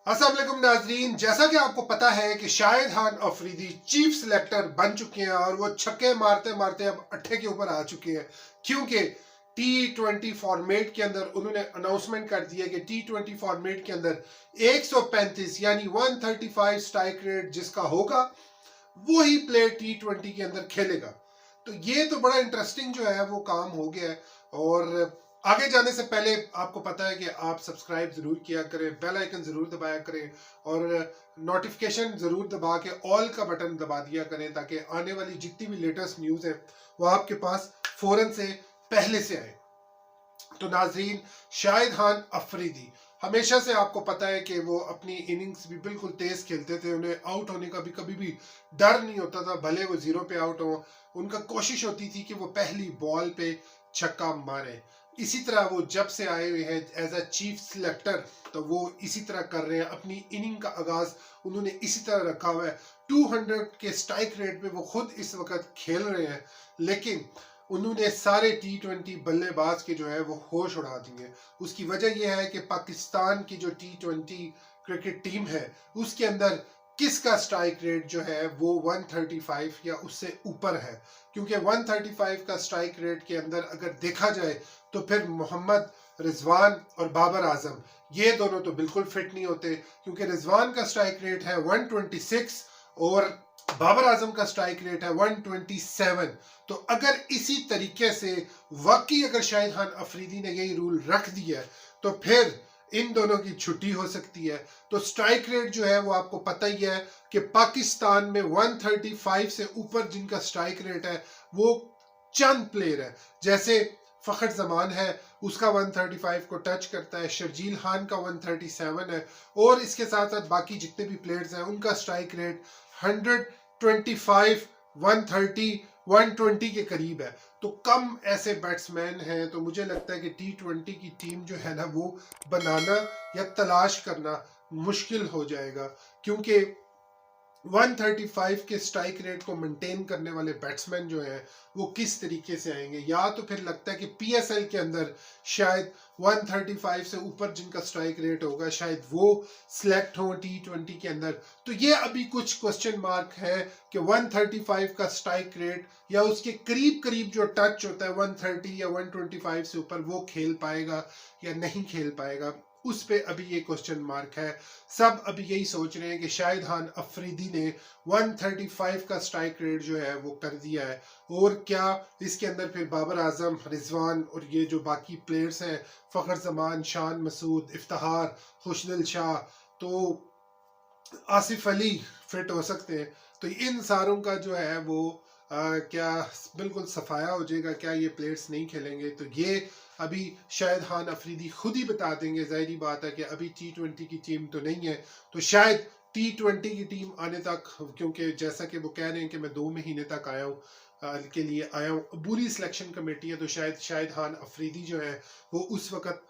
अस्सलाम वालेकुम नाजरीन, जैसा कि आपको पता है कि शाहिद खान अफरीदी चीफ सिलेक्टर बन चुके हैं और वो छक्के मारते मारते अब अट्ठे के ऊपर आ चुके हैं, क्योंकि T20 फॉर्मेट के अंदर उन्होंने अनाउंसमेंट कर दिया कि T20 फॉर्मेट के अंदर 135 यानी 135 स्ट्राइक रेट जिसका होगा वो ही प्लेयर T20 के अंदर खेलेगा। तो ये तो बड़ा इंटरेस्टिंग जो है वो काम हो गया है। और आगे जाने से पहले आपको पता है कि आप सब्सक्राइब जरूर किया करें, बेल आइकन जरूर दबाया करें और नोटिफिकेशन जरूर दबा के ऑल का बटन दबा दिया करें, ताकि आने वाली जितनी भी लेटेस्ट न्यूज़ है वो आपके पास फौरन से पहले से आए। तो नाजरीन, शाहिद खान अफरीदी हमेशा से आपको पता है कि वो अपनी इनिंग्स भी बिल्कुल तेज खेलते थे, उन्हें आउट होने का भी कभी भी डर नहीं होता था, भले वो जीरो पे आउट हो। उनका कोशिश होती थी कि वो पहली बॉल पे छक्का मारे। इसी तरह वो जब से आए हुए हैं एज अ चीफ सिलेक्टर, तो वो इसी तरह कर रहे हैं। अपनी इनिंग का आगाज उन्होंने इसी तरह रखा हुआ है। 200 के स्ट्राइक रेट पे वो खुद इस वक्त खेल रहे हैं, लेकिन उन्होंने सारे T20 बल्लेबाज के जो है वो होश उड़ा दिए। उसकी वजह यह है कि पाकिस्तान की जो T20 क्रिकेट टीम है उसके अंदर किसका स्ट्राइक रेट जो है वो 135 या उससे ऊपर है, क्योंकि 135 का स्ट्राइक रेट के अंदर अगर देखा जाए तो फिर मोहम्मद रिजवान और बाबर आजम ये दोनों तो बिल्कुल फिट नहीं होते, क्योंकि रिजवान का स्ट्राइक रेट है 126 और बाबर आजम का स्ट्राइक रेट है 127। तो अगर इसी तरीके से वाकई अगर शाहिद खान अफरीदी ने यही रूल रख दिया तो फिर इन दोनों की छुट्टी हो सकती है। तो स्ट्राइक रेट जो है वो आपको पता ही है कि पाकिस्तान में 135 से ऊपर जिनका स्ट्राइक रेट है वो चंद प्लेयर है, जैसे फखर जमान है उसका 135 को टच करता है, शर्जील खान का 137 है, और इसके साथ साथ बाकी जितने भी प्लेयर्स हैं उनका स्ट्राइक रेट 125 130 120 के करीब है। तो कम ऐसे बैट्समैन हैं, तो मुझे लगता है कि T20 की टीम जो है ना वो बनाना या तलाश करना मुश्किल हो जाएगा, क्योंकि 135 के स्ट्राइक रेट को मेंटेन करने वाले बैट्समैन जो हैं वो किस तरीके से आएंगे। या तो फिर लगता है कि PSL के अंदर शायद 135 से ऊपर जिनका स्ट्राइक रेट होगा शायद वो सिलेक्ट हो T20 के अंदर। तो ये अभी कुछ क्वेश्चन मार्क है कि 135 का स्ट्राइक रेट या उसके करीब करीब जो टच होता है 130 या 125 से ऊपर वो खेल पाएगा या नहीं खेल पाएगा, उस पे अभी ये क्वेश्चन मार्क है। सब अभी यही सोच रहे हैं कि शाहिद खान अफरीदी ने 135 का स्ट्राइक रेट जो है वो कर दिया है, और क्या इसके अंदर फिर बाबर आजम, रिजवान और ये जो बाकी प्लेयर्स हैं फखर जमान, शान मसूद, इफ्तिखार, खुशदिल शाह, तो आसिफ अली फिट हो सकते हैं। तो इन सारों का जो है वो क्या बिल्कुल सफाया हो जाएगा, क्या ये प्लेयर्स नहीं खेलेंगे? तो ये अभी शाहिद खान अफरीदी खुद ही बता देंगे। जाहिर बात है कि अभी T20 की टीम तो नहीं है, तो शायद T20 की टीम आने तक, क्योंकि जैसा कि वो कह रहे हैं कि मैं 2 महीने तक आया हूँ के लिए आया हूँ, बुरी सिलेक्शन कमेटी है, तो शायद शाहिद खान अफरीदी जो है वो उस वक्त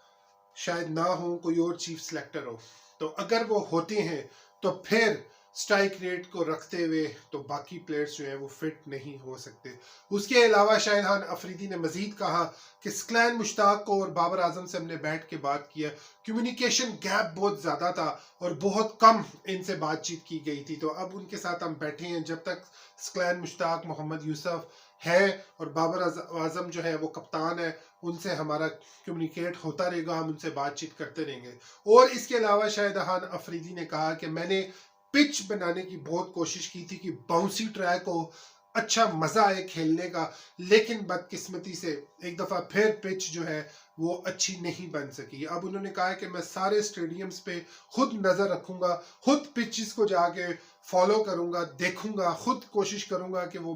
शायद ना हो, कोई और चीफ सिलेक्टर हो। तो अगर वो होते हैं तो फिर स्ट्राइक रेट को रखते हुए तो बाकी प्लेयर्स जो है वो फिट नहीं हो सकते। उसके अलावा शाहिद खान अफरीदी ने मजीद कहा कि स्कलैन मुश्ताक को और बाबर आजम से हमने बैठ के बात किया, कम्युनिकेशन गैप बहुत ज़्यादा था और बहुत कम इनसे बातचीत की गई थी। तो अब उनके साथ हम बैठे हैं, जब तक स्कलैन मुश्ताक, मोहम्मद यूसुफ है और बाबर आजम जो है वो कप्तान है, उनसे हमारा कम्युनिकेट होता रहेगा, हम उनसे बातचीत करते रहेंगे। और इसके अलावा शाहिद खान अफरीदी ने कहा कि मैंने पिच बनाने की बहुत कोशिश की थी कि बाउंसी ट्रैक हो, अच्छा मजा आए खेलने का, लेकिन बदकिस्मती से एक दफा फिर पिच जो है वो अच्छी नहीं बन सकी। अब उन्होंने कहा है कि मैं सारे स्टेडियम्स पे खुद नजर रखूंगा, खुद पिचेस को जाके फॉलो करूंगा, देखूंगा, खुद कोशिश करूंगा कि वो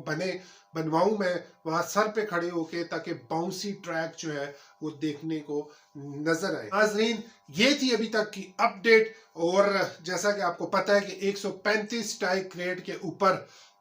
बनवाऊं मैं वहां सर पे खड़े होके, ताकि बाउंसी ट्रैक जो है वो देखने को नजर आए। नाजरीन, ये थी अभी तक की अपडेट। और जैसा कि आपको पता है कि 135 स्ट्राइक रेट के ऊपर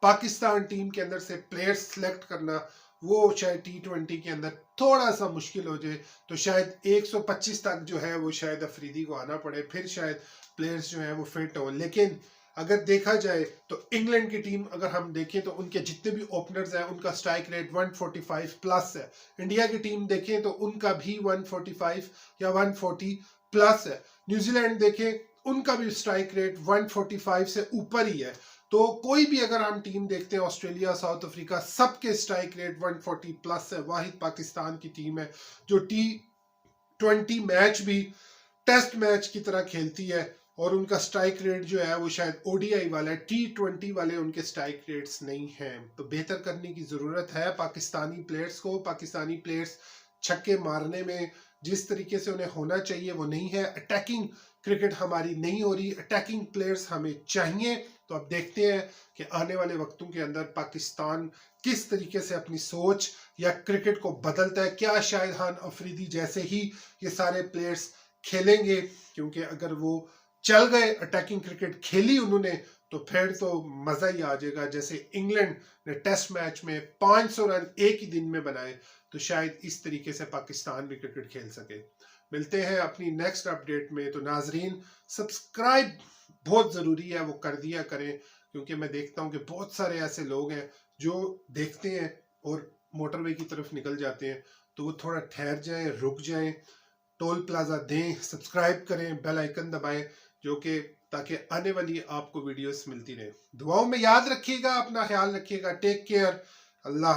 पाकिस्तान टीम के अंदर से प्लेयर्स सिलेक्ट करना वो शायद T20 के अंदर थोड़ा सा मुश्किल हो जाए, तो शायद 125 तक जो है वो शायद अफरीदी को आना पड़े, फिर शायद प्लेयर्स जो है वो फिट हो। लेकिन अगर देखा जाए तो इंग्लैंड की टीम अगर हम देखें तो उनके जितने भी ओपनर्स हैं उनका स्ट्राइक रेट 145 प्लस है। इंडिया की टीम देखें तो उनका भी 145 या 140 प्लस है। न्यूजीलैंड देखें उनका भी स्ट्राइक रेट 145 से ऊपर ही है। तो कोई भी अगर हम टीम देखते हैं, ऑस्ट्रेलिया, साउथ अफ्रीका, सबके स्ट्राइक रेट 140 प्लस है। वाहिद पाकिस्तान की टीम है जो T20 मैच भी टेस्ट मैच की तरह खेलती है और उनका स्ट्राइक रेट जो है वो शायद ODI वाला है, T20 वाले उनके स्ट्राइक रेट्स नहीं हैं। तो बेहतर करने की जरूरत है पाकिस्तानी प्लेयर्स को। पाकिस्तानी प्लेयर्स छक्के मारने में जिस तरीके से उन्हें होना चाहिए वो नहीं है। अटैकिंग क्रिकेट हमारी नहीं हो रही, अटैकिंग प्लेयर्स हमें चाहिए। तो अब देखते हैं कि आने वाले वक्तों के अंदर पाकिस्तान किस तरीके से अपनी सोच या क्रिकेट को बदलता है। क्या शाहिद खान अफरीदी जैसे ही ये सारे प्लेयर्स खेलेंगे, क्योंकि अगर वो चल गए, अटैकिंग क्रिकेट खेली उन्होंने, तो फिर तो मजा ही आ जाएगा। जैसे इंग्लैंड ने टेस्ट मैच में 500 रन एक ही दिन में बनाए, तो शायद इस तरीके से पाकिस्तान भी क्रिकेट खेल सके। मिलते हैं अपनी नेक्स्ट अपडेट में। तो नाजरीन, सब्सक्राइब बहुत जरूरी है, वो कर दिया करें, क्योंकि मैं देखता हूं कि बहुत सारे ऐसे लोग हैं जो देखते हैं और मोटरवे की तरफ निकल जाते हैं। तो वो थोड़ा ठहर जाएं, रुक जाएं, टोल प्लाजा दें, सब्सक्राइब करें, बेल आइकन दबाएं, जो कि ताकि आने वाली आपको वीडियोस मिलती रहे। दुआओं में याद रखिएगा, अपना ख्याल रखिएगा। Take care. अल्लाह।